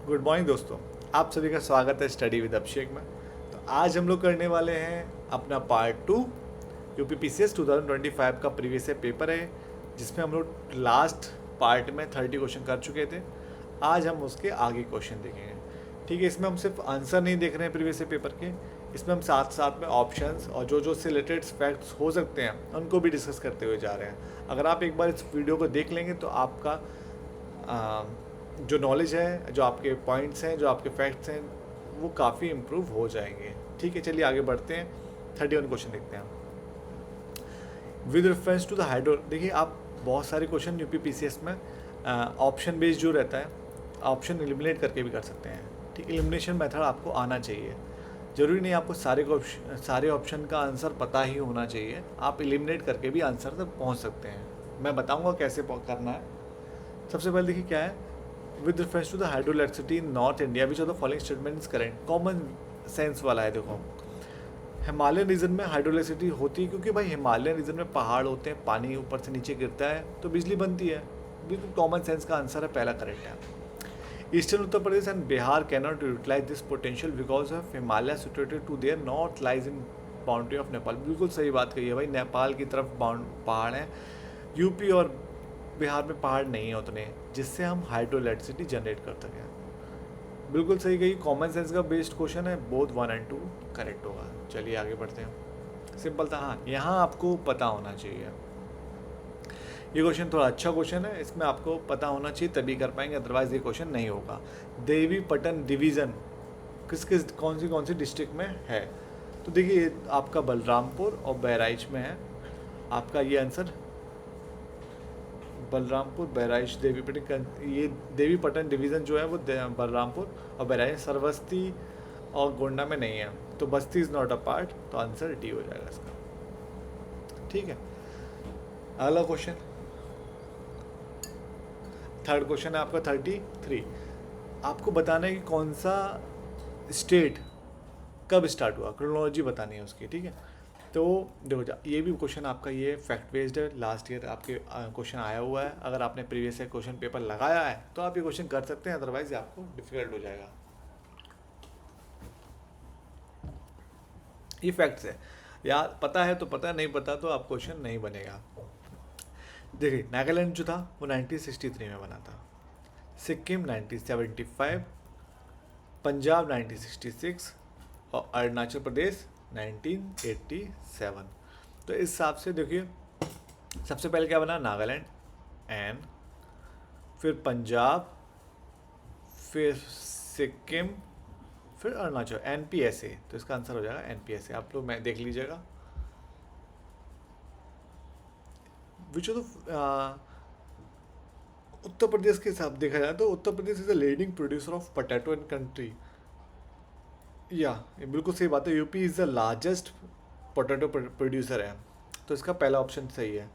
Good morning दोस्तों। आप सभी का स्वागत है स्टडी विद अभिषेक में। तो आज हम लोग करने वाले हैं अपना पार्ट 2। यूपी पीसीएस 2025 का प्रीवियस पेपर है, जिसमें हम लोग लास्ट पार्ट में 30 क्वेश्चन कर चुके थे। आज हम उसके आगे क्वेश्चन देखेंगे। ठीक है, इसमें हम सिर्फ आंसर नहीं देख रहे हैं प्रीवियस पेपर के, इसमें हम साथ साथ में ऑप्शंस और जो जो से रिलेटेड फैक्ट्स हो सकते हैं उनको भी डिस्कस करते हुए जा रहे हैं। अगर आप एक बार इस वीडियो को देख लेंगे तो आपका जो नॉलेज है, जो आपके पॉइंट्स हैं, जो आपके फैक्ट्स हैं, वो काफ़ी इम्प्रूव हो जाएंगे। ठीक है, चलिए आगे बढ़ते हैं। 31 क्वेश्चन देखते हैं। With reference to the hydro, देखिए आप बहुत सारे क्वेश्चन यूपी पीसीएस में ऑप्शन बेस्ड जो रहता है, ऑप्शन एलिमिनेट करके भी कर सकते हैं। ठीक, एलिमिनेशन मेथड आपको आना चाहिए। ज़रूरी नहीं आपको सारे ऑप्शन का आंसर पता ही होना चाहिए, आप एलिमिनेट करके भी आंसर तक पहुंच सकते हैं। मैं बताऊंगा कैसे करना है। सबसे पहले देखिए क्या है, with reference to the hydroelectricity in north India which of the following statement is correct. Common sense वाला है। देखो, हिमालयन रीजन में हाइड्रोइलेक्ट्रिसिटी होती है क्योंकि भाई हिमालयन रीजन में पहाड़ होते हैं, पानी ऊपर से नीचे गिरता है तो बिजली बनती है। बिल्कुल कॉमन सेंस का आंसर है, पहला करेक्ट है। Eastern Uttar Pradesh and Bihar cannot utilise this potential because of Himalaya situated to their north lies in boundary of Nepal. बिल्कुल सही बात कही है भाई, नेपाल की तरफ पहाड़ हैं। यूपी और बिहार में पहाड़ नहीं है उतने जिससे हम हाइड्रो इलेक्ट्रिसिटी जनरेट कर सकें। बिल्कुल सही कही, कॉमन सेंस का बेस्ड क्वेश्चन है। बोथ 1 और 2 करेक्ट होगा। चलिए आगे बढ़ते हैं। सिंपल था। हाँ, यहाँ आपको पता होना चाहिए। ये क्वेश्चन थोड़ा अच्छा क्वेश्चन है, इसमें आपको पता होना चाहिए तभी कर पाएंगे, अदरवाइज ये क्वेश्चन नहीं होगा। देवी पटन डिवीज़न किस किस कौन सी डिस्ट्रिक्ट में है? तो देखिए आपका बलरामपुर और बहराइच में है। आपका ये आंसर बलरामपुर, बहराइच, देवीपटन। ये देवीपटन डिवीज़न जो है वो बलरामपुर और बहराइच, सरवस्ती और गोंडा में नहीं है। तो बस्ती इज़ नॉट अ पार्ट, तो आंसर डी हो जाएगा इसका। ठीक है, अगला क्वेश्चन, थर्ड क्वेश्चन है आपका 33। आपको बताना है कि कौन सा स्टेट कब स्टार्ट हुआ, क्रोनोलॉजी बतानी है उसकी। ठीक है, तो देखो ये भी क्वेश्चन आपका ये फैक्ट बेस्ड है। लास्ट ईयर आपके क्वेश्चन आया हुआ है। अगर आपने प्रीवियस ईयर क्वेश्चन पेपर लगाया है तो आप ये क्वेश्चन कर सकते हैं, अदरवाइज आपको डिफिकल्ट हो जाएगा। ये फैक्ट्स है, यार पता है तो पता, नहीं पता तो आप क्वेश्चन नहीं बनेगा। देखिए नागालैंड जो था वो 1963 में बना था, सिक्किम 1975, पंजाब 1966 और अरुणाचल प्रदेश 1987। तो इस हिसाब से देखिए सबसे पहले क्या बना, नागालैंड, एन, फिर पंजाब, फिर सिक्किम, फिर अरुणाचल, NPSA। तो इसका आंसर हो जाएगा NPSA। आप लोग मैं देख लीजिएगा। विच उत्तर प्रदेश के हिसाब देखा जाए तो Uttar Pradesh is the leading producer of potato in country. या ये बिल्कुल सही बात है, UP is the largest potato producer है। तो इसका पहला ऑप्शन सही है।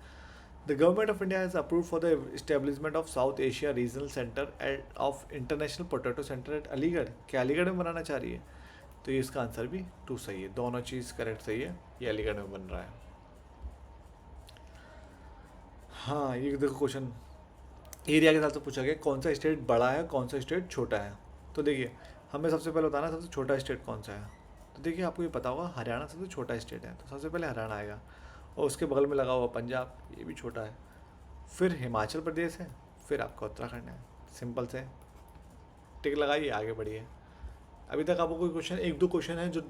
The government of India has approve for the establishment of South Asia regional centre at of international potato centre at Aligarh. क्या अलीगढ़ में बनाना चाह रही है? तो ये इसका आंसर भी 2 सही है। दोनों चीज़ करेक्ट सही है, ये अलीगढ़ में बन रहा है। हाँ, ये देखो क्वेश्चन एरिया के साथ से पूछा गया, कौन सा स्टेट बड़ा है, कौन सा स्टेट छोटा है। तो देखिए हमें सबसे पहले बताना सबसे छोटा स्टेट कौन सा है। तो देखिए आपको ये पता होगा हरियाणा सबसे छोटा स्टेट है, तो सबसे पहले हरियाणा आएगा। और उसके बगल में लगा हुआ पंजाब, ये भी छोटा है। फिर हिमाचल प्रदेश है, फिर आपका उत्तराखंड है। सिंपल से टिक लगाइए, आगे बढ़िए। अभी तक आपको कोई क्वेश्चन, एक दो क्वेश्चन है जो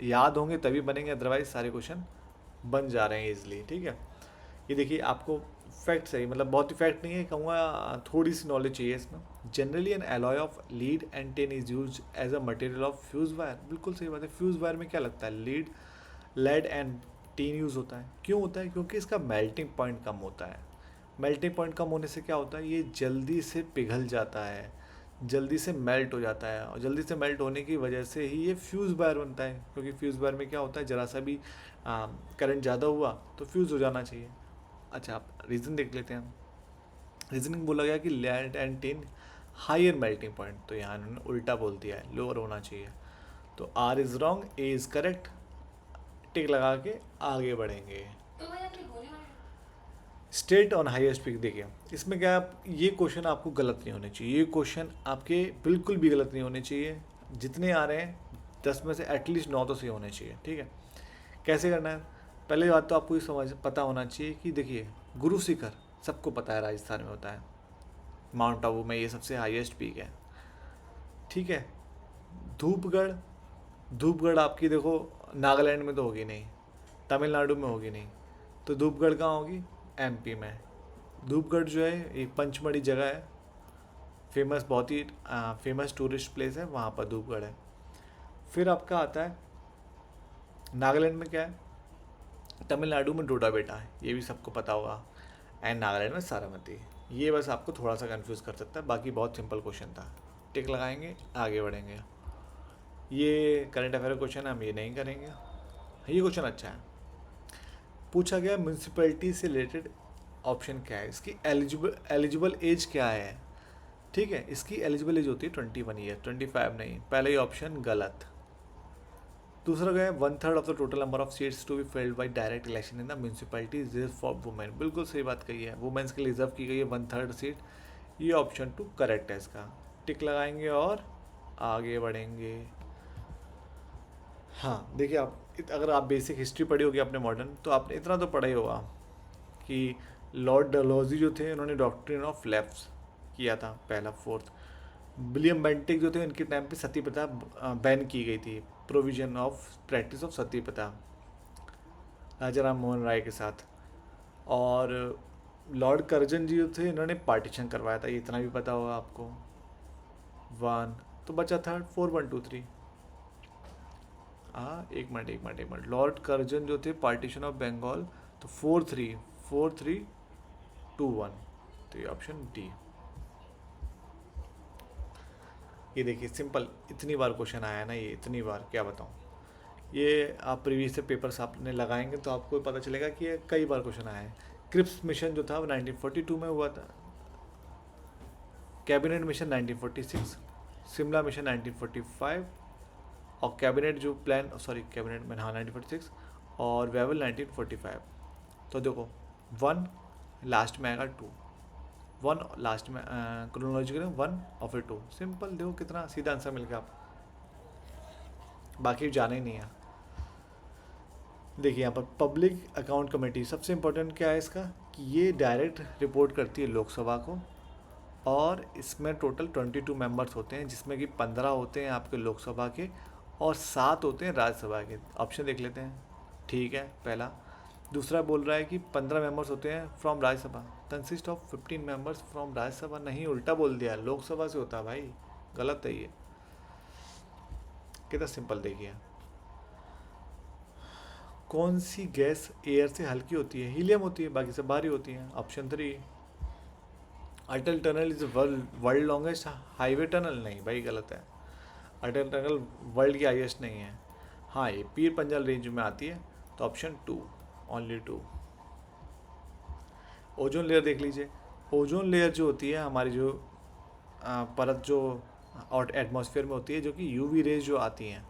याद होंगे तभी बनेंगे, अदरवाइज सारे क्वेश्चन बन जा रहे हैं ईजिली। ठीक है, ये देखिए आपको फैक्ट सही, मतलब बहुत ही फैक्ट नहीं है कहूँगा, थोड़ी सी नॉलेज चाहिए इसमें। Generally an alloy of lead and tin is use as a material of fuse wire. बिल्कुल सही बात है, फ्यूज वायर में क्या लगता है, lead, lead and tin use होता है। क्यों होता है? क्योंकि इसका मेल्टिंग पॉइंट कम होता है। मेल्टिंग पॉइंट कम होने से क्या होता है, ये जल्दी से पिघल जाता है, जल्दी से मेल्ट हो जाता है। और जल्दी से मेल्ट होने की वजह से ही ये फ्यूज़ वायर बनता है। क्योंकि फ्यूज़ वायर में क्या होता है, ज़रा सा भी करंट ज़्यादा हुआ तो फ्यूज़ हो जाना चाहिए। अच्छा, आप रीज़न देख लेते हैं। रीजनिंग बोला गया कि lead and tin higher melting point, तो यहाँ इन्होंने उल्टा बोल दिया है, लोअर होना चाहिए। तो R is wrong, A is correct. Tick लगा के आगे बढ़ेंगे। State on highest peak. देखिए इसमें क्या आप, ये क्वेश्चन आपको गलत नहीं होने चाहिए, ये क्वेश्चन आपके बिल्कुल भी गलत नहीं होने चाहिए। जितने आ रहे हैं 10 में से एटलीस्ट 9 तो सही होने चाहिए। ठीक है, कैसे करना है? पहले बात तो आपको ये समझ पता होना चाहिए कि देखिए गुरु शिखर सबको पता है राजस्थान में होता है, माउंट आबू में ये सबसे हाईएस्ट पीक है। ठीक है, धूपगढ़, धूपगढ़ आपकी देखो नागालैंड में तो होगी नहीं, तमिलनाडु में होगी नहीं, तो धूपगढ़ कहाँ होगी? एमपी में। धूपगढ़ जो है एक पंचमढ़ी जगह है, फेमस, बहुत ही फेमस टूरिस्ट प्लेस है, वहाँ पर धूपगढ़ है। फिर आपका आता है नागालैंड में क्या है? तमिलनाडु में डोडा बेटा है, ये भी सबको पता होगा, एंड नागालैंड में सारामती। ये बस आपको थोड़ा सा कंफ्यूज कर सकता है, बाकी बहुत सिंपल क्वेश्चन था। टिक लगाएंगे, आगे बढ़ेंगे। ये करंट अफेयर क्वेश्चन हम ये नहीं करेंगे। ये क्वेश्चन अच्छा है, पूछा गया म्यूनसिपैलिटी से रिलेटेड ऑप्शन क्या है, इसकी एलिजिबल एज क्या है? ठीक है, इसकी एलिजिबल एज होती है 21 ईयर, 25 नहीं। पहला ही ऑप्शन गलत। दूसरा क्या है? 1/3 of the total number of seats to be filled by direct election in the municipality reserve for women. बिल्कुल सही बात कही है, वुमेन्स के लिए रिजर्व की गई है 1/3 सीट। ये ऑप्शन 2 करेक्ट है इसका। टिक लगाएंगे और आगे बढ़ेंगे। हाँ देखिए, आप अगर आप बेसिक हिस्ट्री पढ़ी होगी आपने मॉडर्न, तो आपने इतना तो पढ़ा ही होगा कि लॉर्ड डलहौजी जो थे उन्होंने डॉक्ट्रिन ऑफ लैप्स किया था, पहला 4th। विलियम बेंटिक जो थे इनके टाइम पे सती प्रथा बैन की गई थी, प्रोविजन ऑफ प्रैक्टिस ऑफ सती प्रथा, राजा राम मोहन राय के साथ। और लॉर्ड कर्जन जी जो थे इन्होंने पार्टीशन करवाया था, ये इतना भी पता होगा आपको। 1 तो बचा था 4 1 2 3। हाँ एक मिनट, लॉर्ड कर्जन जो थे पार्टीशन ऑफ बंगाल, तो 4-3-4-3-2-1, तो ये ऑप्शन डी। ये देखिए सिंपल, इतनी बार क्वेश्चन आया है ना, ये इतनी बार क्या बताऊँ। ये आप प्रीवियस पेपर्स आपने लगाएंगे तो आपको पता चलेगा कि ये कई बार क्वेश्चन आया है। क्रिप्स मिशन जो था वो 1942 में हुआ था, कैबिनेट मिशन 1946, शिमला मिशन 1945, और कैबिनेट जो प्लान, सॉरी कैबिनेट में, हाँ 1946, और वेवल 1945। तो देखो 1 लास्ट में आएगा, 1 लास्ट में क्रोनोलॉजिकल 1 और फिर 2। सिंपल, देखो कितना सीधा आंसर मिल गया आप, बाकी जाना ही नहीं है। देखिए यहाँ पर पब्लिक अकाउंट कमेटी सबसे इम्पोर्टेंट क्या है इसका, कि ये डायरेक्ट रिपोर्ट करती है लोकसभा को, और इसमें टोटल 22 मेंबर्स होते हैं, जिसमें कि 15 होते हैं आपके लोकसभा के और 7 होते हैं राज्यसभा के। ऑप्शन देख लेते हैं। ठीक है, पहला। दूसरा बोल रहा है कि 15 मेंबर्स होते हैं from Rajya Sabha, consist of 15 members from Rajya Sabha. नहीं, उल्टा बोल दिया, लोकसभा से होता है भाई, गलत है ये। कितना सिंपल देखिए। कौन सी गैस एयर से हल्की होती है? हीलियम होती है, बाकी सब भारी होती हैं। Option 3। Atal tunnel is world longest highway tunnel. नहीं भाई, गलत है, अटल टनल वर्ल्ड की हाईएस्ट नहीं है। हाँ, ये पीर पंजाल रेंज में आती है, तो ऑप्शन 2, ओनली 2। ओजोन लेयर देख लीजिए, ओजोन लेयर जो होती है हमारी, जो परत जो और एटमॉस्फेयर में होती है, जो कि यूवी रेज जो आती हैं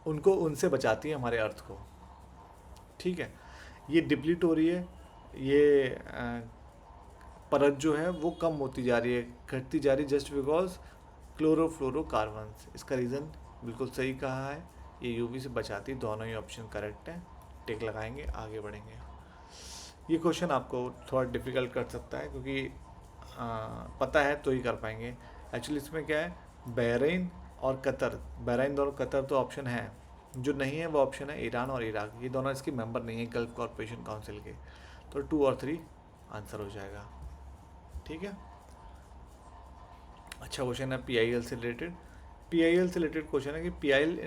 उनको उनसे बचाती है हमारे अर्थ को। ठीक है, ये डिप्लीट हो रही है, ये परत जो है वो कम होती जा रही है, घटती जा रही है, जस्ट बिकॉज क्लोरोफ्लोरोकार्बन्स। इसका रीज़न बिल्कुल सही कहा है, ये यूवी से बचाती। दोनों ही ऑप्शन करेक्ट है। टिक लगाएंगे, आगे बढ़ेंगे। ये क्वेश्चन आपको थोड़ा डिफ़िकल्ट कर सकता है, क्योंकि पता है तो ही कर पाएंगे। एक्चुअली इसमें क्या है, बहरीन और कतर, बहरीन और कतर तो ऑप्शन है, जो नहीं है वो ऑप्शन है ईरान और इराक। ये दोनों इसके मेंबर नहीं है गल्फ कॉरपोरेशन काउंसिल के, तो 2 और 3 आंसर हो जाएगा। ठीक है, अच्छा क्वेश्चन है PIL से रिलेटेड। PIL से रिलेटेड क्वेश्चन है कि PIL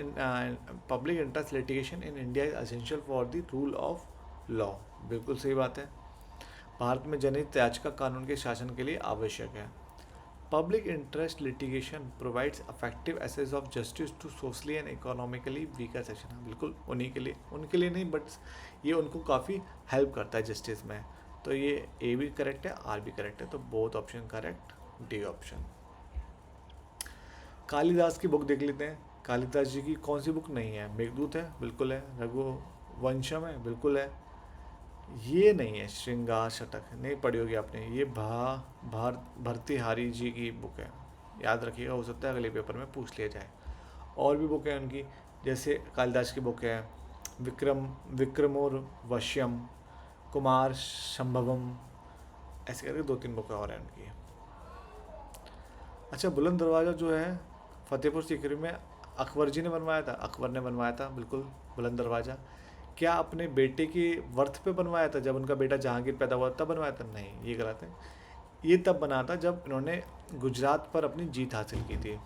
public interest litigation in India is essential for the rule of law. बिल्कुल सही बात है, भारत में जनहित याचिका कानून के शासन के लिए आवश्यक है। Public interest litigation provides effective access of justice to socially and economically weaker section. बिल्कुल उन्हीं के लिए, उनके लिए नहीं, बट ये उनको काफ़ी हेल्प करता है जस्टिस में। तो ये ए भी करेक्ट है, आर भी करेक्ट है, तो both option correct, D option. Kalidas की बुक देख लेते हैं। कालिदास जी की कौन सी बुक नहीं है? मेघदूत है, बिल्कुल है। रघुवंशम है, बिल्कुल है। ये नहीं है, श्रृंगार शतक नहीं पढ़ी होगी आपने, ये भर्तृहारी जी की बुक है, याद रखिएगा, हो सकता है अगले पेपर में पूछ लिया जाए। और भी बुक है उनकी, जैसे कालिदास की बुक है विक्रमोर्वश्यम, कुमार संभवम, ऐसे करके 2-3 बुकें और हैं उनकी। अच्छा, बुलंद दरवाज़ा जो है फतेहपुर सीकरी में अकबर जी ने बनवाया था, अकबर ने बनवाया था बिल्कुल बुलंद दरवाज़ा। क्या अपने बेटे के वर्थ पे बनवाया था, जब उनका बेटा जहांगीर पैदा हुआ तब बनवाया था? नहीं, ये गलत है। ये तब बना था जब इन्होंने गुजरात पर अपनी जीत हासिल की थी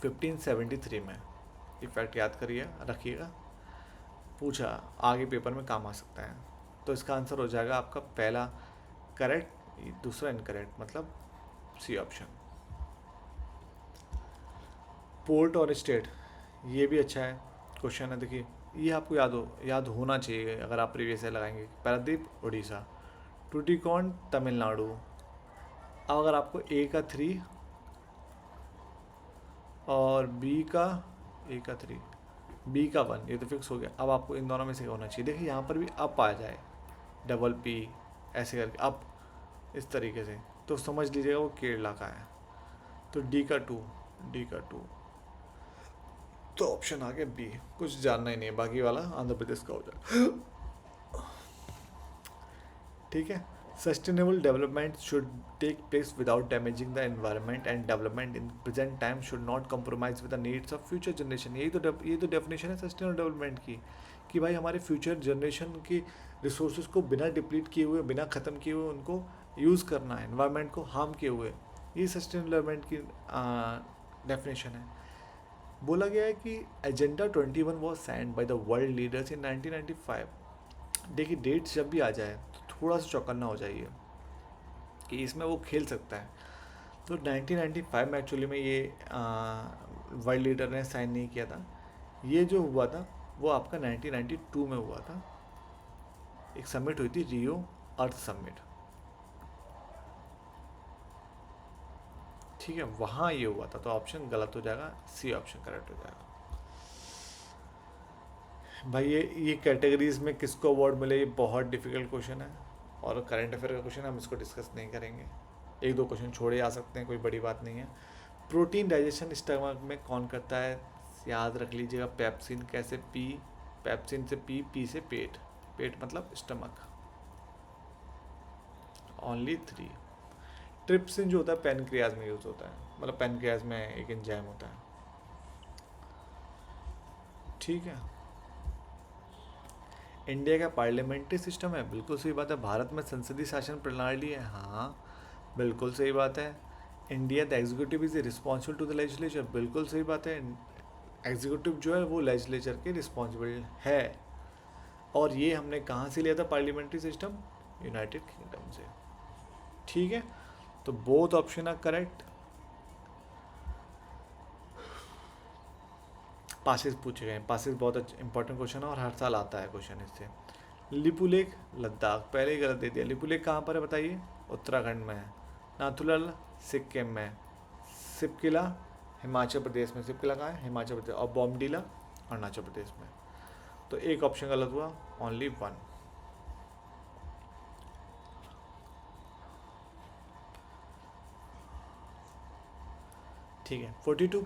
1573 में। ये फैक्ट याद करिए, रखिएगा, पूछा आगे पेपर में काम आ सकता है। तो इसका आंसर हो जाएगा आपका पहला करेक्ट, दूसरा इनकरेक्ट, मतलब सी ऑप्शन। पोर्ट और स्टेट, ये भी अच्छा है क्वेश्चन है, देखिए ये आपको याद होना चाहिए अगर आप प्रीवियस ईयर लगाएंगे। पारादीप उड़ीसा, टूटिकोण तमिलनाडु। अब अगर आपको ए का 3 और बी का 3 बी का 1, ये तो फिक्स हो गया। अब आपको इन दोनों में से होना चाहिए। देखिए यहाँ पर भी अप आ जाए, डबल पी ऐसे करके अप, इस तरीके से, तो समझ लीजिएगा वो केरला का है। तो डी का 2, तो ऑप्शन आ गया बी। कुछ जानना ही नहीं है, बाकी वाला आंध्र प्रदेश का हो जाए। ठीक है। Sustainable development should take place without damaging the environment and development in present time should not compromise with the needs of future generation. ये तो डेफिनेशन है सस्टेनेबल डेवलपमेंट की, कि भाई हमारे फ्यूचर जनरेशन की रिसोर्सेज को बिना डिप्लीट किए हुए, बिना ख़त्म किए हुए उनको यूज़ करना है, एनवायरनमेंट को हार्म किए हुए। ये सस्टेनेबल डेवलपमेंट की डेफिनेशन है। बोला गया है कि agenda 21 was signed by the world leaders in 1995। देखिए डेट्स जब भी आ जाए तो थोड़ा सा चौकन्ना हो जाइए कि इसमें वो खेल सकता है। तो 1995 में एक्चुअली में ये वर्ल्ड लीडर ने साइन नहीं किया था। ये जो हुआ था वो आपका 1992 में हुआ था, एक समिट हुई थी, रियो अर्थ समिट, ठीक है, वहाँ ये हुआ था। तो ऑप्शन गलत हो जाएगा, सी ऑप्शन करेक्ट हो जाएगा। भाई ये कैटेगरीज में किसको अवार्ड मिले, ये बहुत डिफिकल्ट क्वेश्चन है और करंट अफेयर का क्वेश्चन है, हम इसको डिस्कस नहीं करेंगे। 1-2 क्वेश्चन छोड़े आ सकते हैं, कोई बड़ी बात नहीं है। प्रोटीन डाइजेशन स्टमक में कौन करता है, याद रख लीजिएगा, पेप्सिन। कैसे पी, पेप्सिन से पी से पेट, पेट मतलब स्टमक। ओनली 3। ट्रिप्सिन जो होता है पैनक्रियाज में यूज़ होता है, मतलब पैनक्रियाज में एक एंजाइम होता है, ठीक है। इंडिया का पार्लियामेंट्री सिस्टम है, बिल्कुल सही बात है। भारत में संसदीय शासन प्रणाली है, हाँ बिल्कुल सही बात है। India the executive is responsible to the legislature, बिल्कुल सही बात है। एग्जीक्यूटिव जो है वो लेजिस्लेचर के रिस्पॉन्सिबल है। और ये हमने कहाँ से लिया था पार्लियामेंट्री सिस्टम, यूनाइटेड किंगडम से, ठीक है। तो बोथ ऑप्शन आर करेक्ट। पासिस पूछे गए, पासिस बहुत अच्छा इंपॉर्टेंट क्वेश्चन है और हर साल आता है क्वेश्चन इससे। लिपुलेख लद्दाख, पहले ही गलत दे दिया। लिपुलेख कहाँ पर है बताइए, उत्तराखंड में है। नाथुला सिक्किम में। सिपकिला हिमाचल प्रदेश में, सिपकिला कहाँ है, हिमाचल प्रदेश। और बॉमडीला अरुणाचल प्रदेश में। तो एक ऑप्शन गलत हुआ, ओनली 1। ठीक है। 42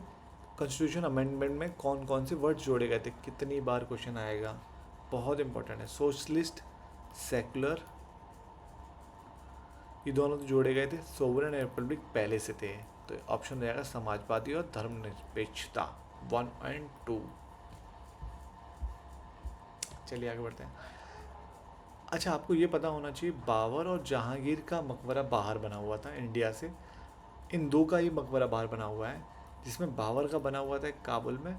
कॉन्स्टिट्यूशन अमेंडमेंट में कौन कौन से वर्ड जोड़े गए थे, कितनी बार क्वेश्चन आएगा, बहुत इंपॉर्टेंट है। सोशलिस्ट, सेकुलर, ये दोनों तो जोड़े गए थे। सोवरेन रिपब्लिक पहले से थे, तो ऑप्शन रहेगा समाजवादी और धर्मनिरपेक्षता, 1 और 2। चलिए आगे बढ़ते हैं। अच्छा, आपको ये पता होना चाहिए बाबर और जहांगीर का मकबरा बाहर बना हुआ था इंडिया से। इन दो का ही मकबरा बाहर बना हुआ है, जिसमें बाबर का बना हुआ था काबुल में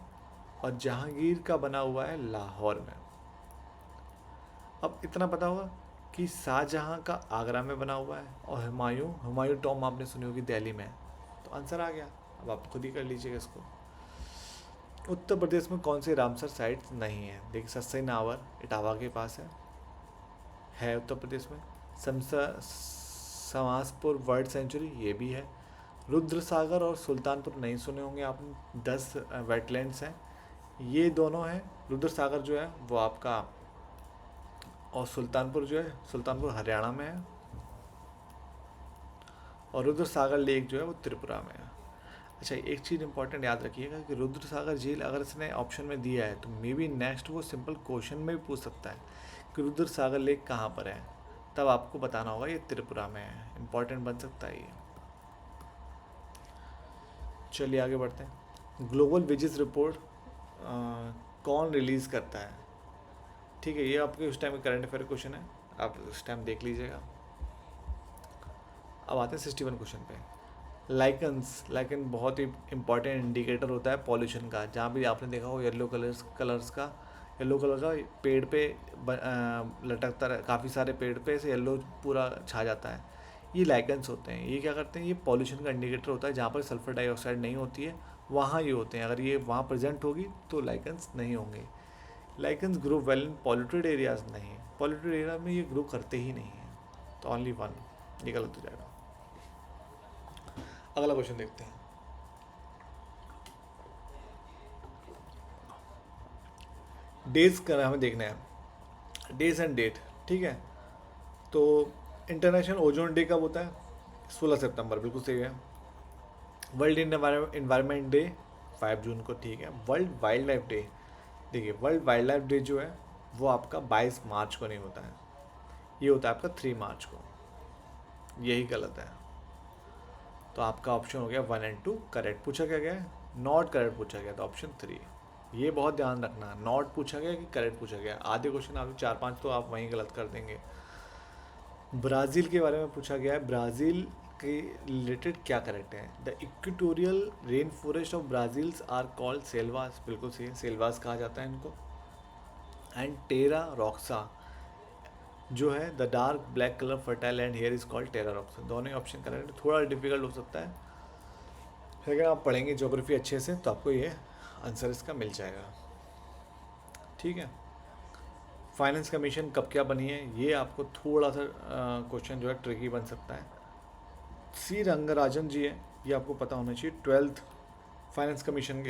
और जहांगीर का बना हुआ है लाहौर में। अब इतना पता होगा कि शाहजहाँ का आगरा में बना हुआ है और हुमायूं टॉम आपने सुनी होगी दिल्ली में। तो आंसर आ गया, अब आप खुद ही कर लीजिएगा इसको। उत्तर प्रदेश में कौन से रामसर साइट्स नहीं है, देखिए सस्सई नावर इटावा के पास है उत्तर प्रदेश में। समासपुर वर्ल्ड सेंचुरी, ये भी है। रुद्र सागर और सुल्तानपुर नहीं सुने होंगे आपने, 10 वेटलैंड्स हैं, ये दोनों हैं। रुद्र सागर जो है वो आपका और सुल्तानपुर जो है, सुल्तानपुर हरियाणा में है। और रुद्र सागर लेक जो है वो त्रिपुरा में है। अच्छा, एक चीज़ इंपॉर्टेंट याद रखिएगा कि रुद्र सागर झील अगर इसने ऑप्शन में दिया है तो मे बी नेक्स्ट वो सिंपल क्वेश्चन में भी पूछ सकता है कि रुद्र सागर लेक कहाँ पर है, तब आपको बताना होगा ये त्रिपुरा में है। इंपॉर्टेंट बन सकता है ये। चलिए आगे बढ़ते हैं। ग्लोबल विजेस रिपोर्ट कौन रिलीज़ करता है? ठीक है, ये आपके उस टाइम का करंट अफेयर क्वेश्चन है, आप उस टाइम देख लीजिएगा। अब आते हैं 61 क्वेश्चन पे। लाइकन बहुत ही इंपॉर्टेंट इंडिकेटर होता है पॉल्यूशन का। जहाँ भी आपने देखा हो येलो कलर का पेड़ पे लटकता रहे, काफ़ी सारे पेड़ पे से येलो पूरा छा जाता है, ये लाइकन्स होते हैं। ये क्या करते हैं, ये पॉल्यूशन का इंडिकेटर होता है। जहाँ पर सल्फर डाइऑक्साइड नहीं होती है वहाँ ये होते हैं। अगर ये वहाँ प्रेजेंट होगी तो लाइकन्स नहीं होंगे। Lichens grow well in polluted areas, नहीं, पॉल्यूटेड एरिया में ये ग्रो करते ही नहीं हैं। तो ओनली वन, ये गलत हो जाएगा। अगला क्वेश्चन देखते हैं। डेज का हमें देखना है, डेज एंड डेट। ठीक है, तो इंटरनेशनल ओजोन डे कब होता है? 16 सितंबर, बिल्कुल सही है। वर्ल्ड इन्वायरमेंट डे 5 जून को। ठीक है, वर्ल्ड वाइल्ड लाइफ डे, देखिए वर्ल्ड वाइल्ड लाइफ डे जो है वो आपका 22 मार्च को नहीं होता है, ये होता है आपका 3 मार्च को। यही गलत है। तो आपका ऑप्शन हो गया 1 एंड 2 करेक्ट। पूछा क्या गया है? नॉट करेक्ट पूछा गया, तो ऑप्शन 3। ये बहुत ध्यान रखना, नॉट पूछा गया कि करेक्ट पूछा गया। आधे क्वेश्चन आप 4-5 तो आप वहीं गलत कर देंगे। ब्राज़ील के बारे में पूछा गया है, ब्राज़ील के रिलेटेड क्या करेक्ट है? The equatorial rain forest of Brazil's are called selvas, बिल्कुल सही है, सेल्वास कहा जाता है इनको। एंड टेरा रॉक्सा जो है the dark black colour fertile and here is called terra roxa. दोनों ऑप्शन करेक्ट है। थोड़ा डिफिकल्ट हो सकता है, लेकिन आप पढ़ेंगे ज्योग्राफी अच्छे से तो आपको ये आंसर इसका मिल जाएगा। ठीक है, फाइनेंस कमीशन कब क्या बनी है, ये आपको थोड़ा सा क्वेश्चन जो है ट्रिकी बन सकता है। सी रंगराजन जी है, ये आपको पता होना चाहिए, 12th फाइनेंस कमीशन के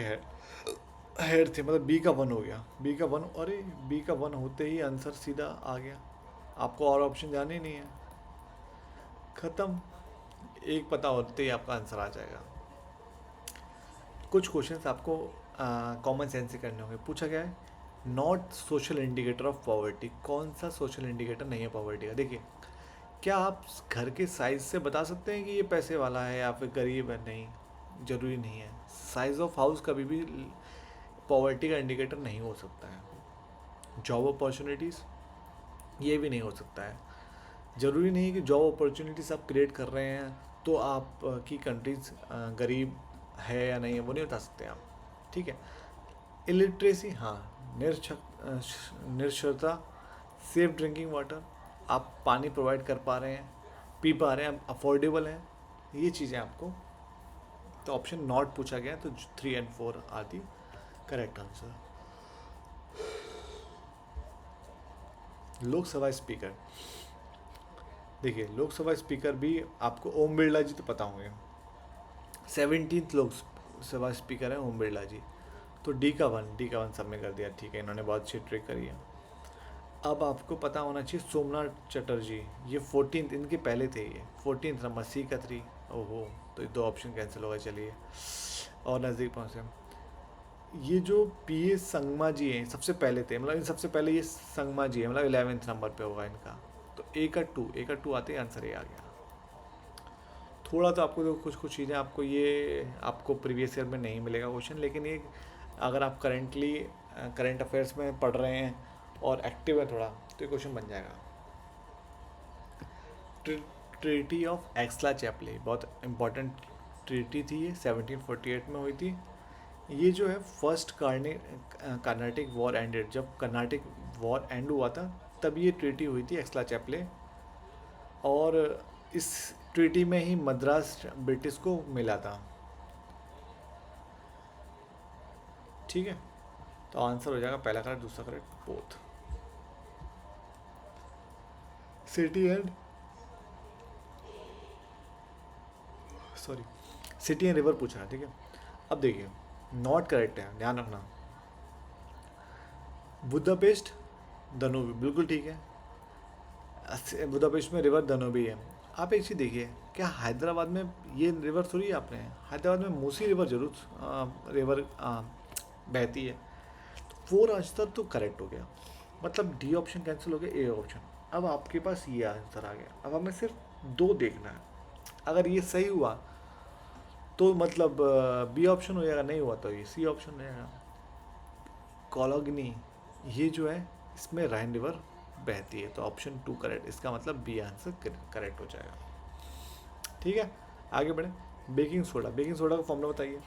हेड थे। मतलब बी का 1 हो गया, बी का 1, अरे बी का 1 होते ही आंसर सीधा आ गया। आपको और ऑप्शन जाने ही नहीं है, ख़त्म। एक पता होते ही आपका आंसर आ जाएगा। कुछ क्वेश्चंस आपको कॉमन सेंस से करने होंगे। पूछा गया है not social indicator of poverty, कौन सा सोशल इंडिकेटर नहीं है पॉवर्टी का? देखिए, क्या आप घर के साइज़ से बता सकते हैं कि ये पैसे वाला है या फिर गरीब है? नहीं, ज़रूरी नहीं है। साइज़ ऑफ हाउस कभी भी पॉवर्टी का इंडिकेटर नहीं हो सकता है। जॉब अपॉर्चुनिटीज़, ये भी नहीं हो सकता है। ज़रूरी नहीं है कि जॉब अपॉर्चुनिटीज़ आप क्रिएट कर रहे हैं तो आप की कंट्रीज़ गरीब है या नहीं है, वो नहीं बता सकते आप। ठीक है, इलिटरेसी, हाँ, निरक्षरता, सेफ ड्रिंकिंग वाटर, आप पानी प्रोवाइड कर पा रहे हैं, पी पा रहे हैं, अफोर्डेबल है, ये चीज़ें आपको। तो ऑप्शन नॉट पूछा गया, तो 3 and 4 are the correct answer. Lok Sabha speaker, देखिए लोकसभा स्पीकर भी आपको ओम बिरला जी तो पता होंगे, 17th लोकसभा स्पीकर है ओम बिरला जी। तो डी का 1 सब में कर दिया। ठीक है, इन्होंने बहुत अच्छी ट्रिक करी है। अब आपको पता होना चाहिए सोमनाथ चटर्जी, ये 14th, इनके पहले थे ये 14th नंबर, सी का 3। ओहो, तो 2 ऑप्शन कैंसिल हो गए। चलिए और नज़दीक पहुँचे। ये जो पी एस संगमा जी हैं सबसे पहले थे, मतलब इन सबसे पहले ये संगमा जी है, मतलब 11th नंबर पे होगा इनका। तो ए का 2 आते ही आंसर ये आ गया। थोड़ा तो आपको कुछ चीज़ें आपको ये आपको प्रीवियस ईयर में नहीं मिलेगा क्वेश्चन, लेकिन ये अगर आप करंट अफेयर्स में पढ़ रहे हैं और एक्टिव है थोड़ा, तो ये क्वेश्चन बन जाएगा। ट्रीटी ऑफ एक्सला चैपले, बहुत इंपॉर्टेंट ट्रीटी थी ये, 1748 में हुई थी। ये जो है फर्स्ट कर्नाटिक वॉर एंडेड, जब कर्नाटिक वॉर एंड हुआ था तब ये ट्रीटी हुई थी एक्सला चैपले। और इस ट्रीटी में ही मद्रास ब्रिटिश को मिला था। ठीक है, तो आंसर हो जाएगा पहला करेक्ट, दूसरा correct, both. City and river पूछा है। ठीक है, अब देखिए नॉट करेक्ट है, ध्यान रखना। बुदापेस्ट, दनूब, बिल्कुल ठीक है। बुदापेस्ट में रिवर दानुबी है। आप एक चीज़ देखिए, क्या हैदराबाद में ये रिवर सुनी है आपने? हैदराबाद में मूसी रिवर जरूर रिवर बहती है। तो फोर आंसर तो करेक्ट हो गया, मतलब डी ऑप्शन कैंसिल हो गया, ए ऑप्शन। अब आपके पास ये आंसर आ गया, अब हमें सिर्फ दो देखना है। अगर ये सही हुआ तो मतलब बी ऑप्शन हो जाएगा, नहीं हुआ तो ये सी ऑप्शन हो जाएगा। कोलोगनी ये जो है इसमें राइन रिवर बहती है, तो ऑप्शन 2 करेक्ट, इसका मतलब बी आंसर करेक्ट हो जाएगा। ठीक है, आगे बढ़े। बेकिंग सोडा का फॉर्मूला बताइए।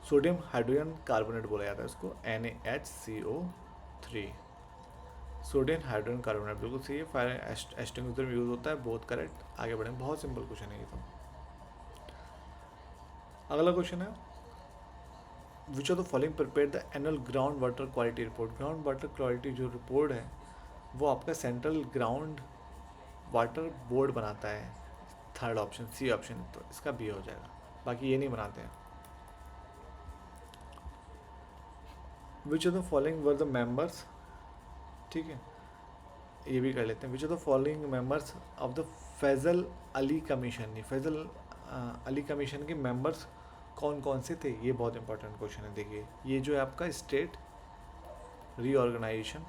सोडियम हाइड्रोजन कार्बोनेट बोला जाता है उसको, NaHCO3। सोडियम हाइड्रोजन कार्बोनेट बिल्कुल सही है, फायर एक्सटिंग्विशर में यूज होता है, बहुत करेक्ट। आगे बढ़े, बहुत सिंपल क्वेश्चन है ये तो। अगला क्वेश्चन है, विच of the following prepare the annual ground water quality report. Ground water quality जो रिपोर्ट है वो आपका सेंट्रल ग्राउंड वाटर बोर्ड बनाता है। थर्ड ऑप्शन, सी ऑप्शन, तो इसका बी हो जाएगा, बाकी ये नहीं बनाते हैं। Which of the following were the members, ठीक है ये भी कर लेते हैं। Which of the following members of the Fazl Ali commission, Fazl Ali commission के मेंबर्स कौन कौन से थे, ये बहुत इंपॉर्टेंट क्वेश्चन है। देखिए ये जो है आपका स्टेट रीऑर्गेनाइजेशन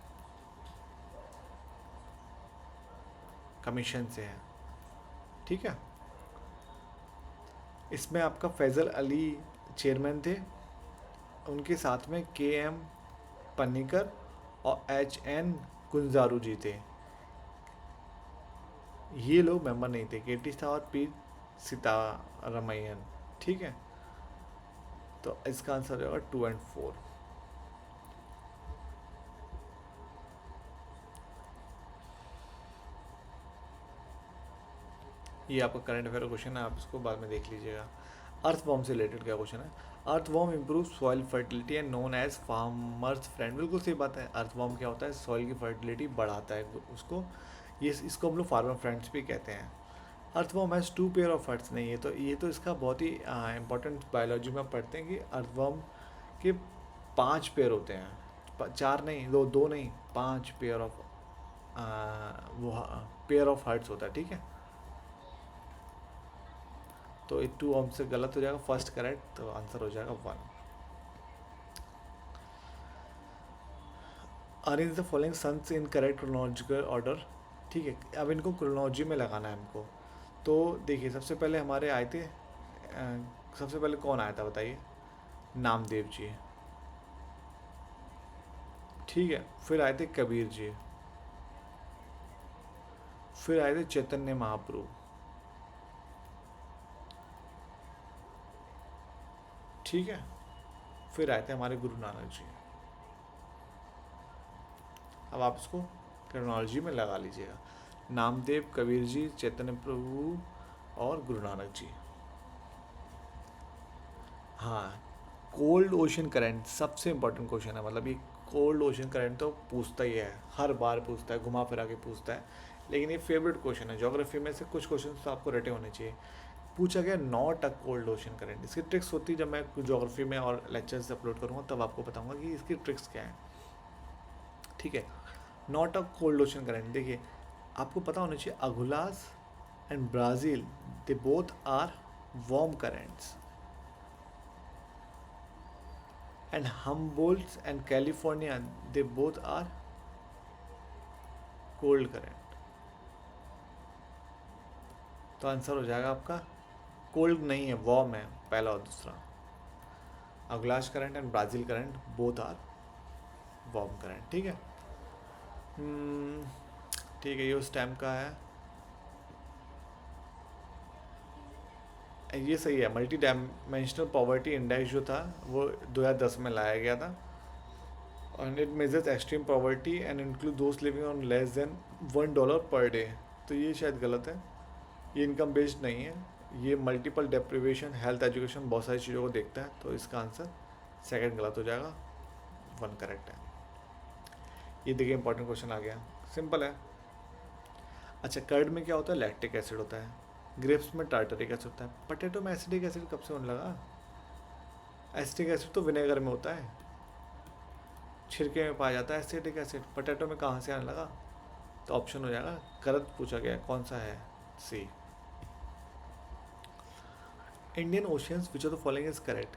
कमीशन से है, ठीक है। इसमें आपका फैज़ल अली चेयरमैन थे, उनके साथ में KM पन्नीकर और HN गुंजारू जी थे। ये लोग मेंबर नहीं थे, KT था और P सीतारमैयन, ठीक है। तो इसका आंसर होगा 2 और 4। ये आपका करंट अफेयर क्वेश्चन है, आप इसको बाद में देख लीजिएगा। अर्थवॉर्म से रिलेटेड क्या क्वेश्चन है। Earthworm improve soil fertility and known as farmers friend, बिल्कुल सही बात है। अर्थवॉर्म क्या होता है, सॉइल की फर्टिलिटी बढ़ाता है उसको, ये इसको हम लोग फार्मर फ्रेंड्स भी कहते हैं। Earthworm has 2 pair of hearts, नहीं ये तो इसका बहुत ही इंपॉर्टेंट बायोलॉजी में पढ़ते हैं कि अर्थवॉर्म के 5 पेयर होते हैं, 4 नहीं, दो नहीं, 5 पेयर ऑफ वो पेयर ऑफ हर्ट्स होता है, ठीक है। तो 2 हमसे गलत हो जाएगा, फर्स्ट करेक्ट, तो आंसर हो जाएगा 1। Arrange the following sons in correct chronological order, ठीक है। अब इनको क्रोनोलॉजी में लगाना है हमको। तो देखिए सबसे पहले हमारे आए थे, सबसे पहले कौन आया था बताइए, नामदेव जी, ठीक है। फिर आए थे कबीर जी, फिर आए थे चैतन्य महाप्रभु, ठीक है। फिर आए थे हमारे गुरु नानक जी। अब आप इसको क्रोनोलॉजी में लगा लीजिएगा, नामदेव, कबीर जी, चैतन्य प्रभु और गुरु नानक जी। हाँ, कोल्ड ओशन करंट सबसे इम्पोर्टेंट क्वेश्चन है, मतलब ये कोल्ड ओशन करंट तो पूछता ही है, हर बार पूछता है, घुमा फिरा के पूछता है, लेकिन ये फेवरेट क्वेश्चन है। ज्योग्राफी में से कुछ क्वेश्चन तो आपको रटे होने चाहिए। पूछा गया not a cold ocean current, इसकी ट्रिक्स होती है, जब मैं ज्योग्राफी में और लेक्चर्स अपलोड करूँगा तब आपको बताऊँगा कि इसकी ट्रिक्स क्या है, ठीक है। Not a cold ocean current, देखिए आपको पता होना चाहिए Agulhas and Brazil they both are warm currents and Humboldt and California they both are cold current। तो आंसर हो जाएगा आपका कोल्ड नहीं है, वार्म है, पहला और दूसरा। Agulhas current and Brazil current both are warm current, ठीक है। ठीक है, ये उस टाइम का है, ये सही है। मल्टी डायमेंशनल पॉवर्टी इंडेक्स जो था वो 2010 में लाया गया था, and it measures extreme poverty and include those living on less than $1 per day. तो ये शायद गलत है, ये इनकम बेस्ड नहीं है, ये मल्टीपल डेप्रिवेशन, हेल्थ, एजुकेशन, बहुत सारी चीज़ों को देखता है। तो इसका आंसर सेकंड गलत हो जाएगा, 1 करेक्ट है। ये देखिए इंपॉर्टेंट क्वेश्चन आ गया, सिंपल है। अच्छा, कर्ड में क्या होता है, लैक्टिक एसिड होता है। ग्रेप्स में टार्टरिक एसिड होता है। पोटैटो में एसिडिक एसिड कब से होने लगा? एसिडिक एसिड तो विनेगर में होता है, छिड़के में पाया जाता है एसिटिक एसिड, पोटैटो में कहाँ से आने लगा? तो ऑप्शन हो जाएगा करत पूछा गया कौन सा है, C. Indian oceans which of the following is correct?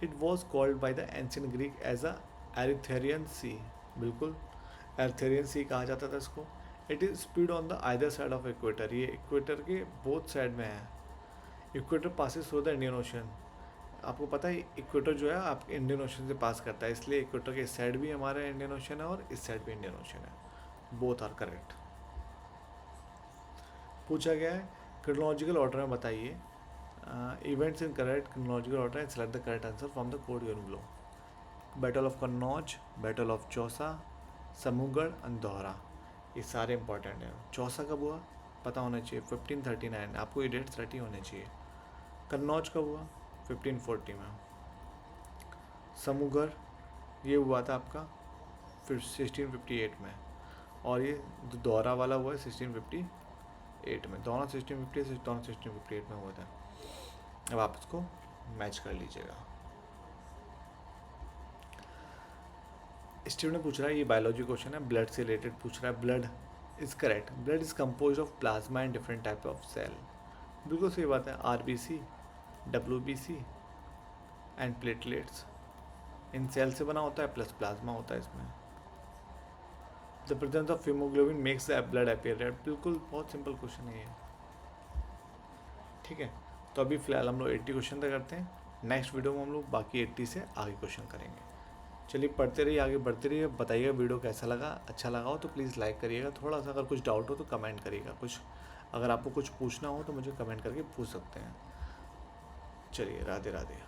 It was called by the ancient Greek as a Erythraean sea. बिल्कुल, एरिथेरियन सी कहा जाता था इसको। It is spread on the either side of equator, ये equator के both side में है। Equator passes through the Indian ocean. आपको पता है इक्वेटर जो है आप इंडियन ओशन से पास करता है, इसलिए इक्वेटर के इस साइड भी हमारा इंडियन ओशन है और इस साइड भी इंडियन ओशन है। Both are correct. पूछा गया है क्रोनोलॉजिकल ऑर्डर में बताइए events in correct chronological order and select the correct answer from the code given below. Battle of Kannauj, battle of Chausa, Samugarh and Dohra, ये सारे इंपॉर्टेंट हैं। चौसा कब हुआ पता होना चाहिए, 1539, आपको ये डेट 30 होने चाहिए। कन्नौज कब हुआ, 1540 में। समूहगढ़ ये हुआ था आपका फिर 1658 में, और ये दोहरा वाला हुआ है 1658 में। दोनों 1658 दोनों 1658 में हुआ था। अब आप इसको मैच कर लीजिएगा। स्टीव ने पूछ रहा है, ये बायोलॉजी क्वेश्चन है, ब्लड से रिलेटेड पूछ रहा है। Blood is correct. Blood is compose of plasma and different type of cell. बिल्कुल सही बात है। आरबीसी, डब्ल्यूबीसी एंड प्लेटलेट्स, इन सेल से बना होता है, प्लस प्लाज्मा होता है इसमें। The presence of haemoglobin makes the blood appear red. बिल्कुल, बहुत सिंपल क्वेश्चन है ये। ठीक है, तो अभी फिलहाल हम लोग 80 क्वेश्चन तक करते हैं। नेक्स्ट वीडियो में हम लोग बाकी 80 से आगे क्वेश्चन करेंगे। चलिए पढ़ते रहिए, आगे बढ़ते रहिए। बताइएगा वीडियो कैसा लगा, अच्छा लगा हो तो प्लीज़ लाइक करिएगा। थोड़ा सा अगर कुछ डाउट हो तो कमेंट करिएगा। कुछ अगर आपको कुछ पूछना हो तो मुझे कमेंट करके पूछ सकते हैं। चलिए, राधे राधे।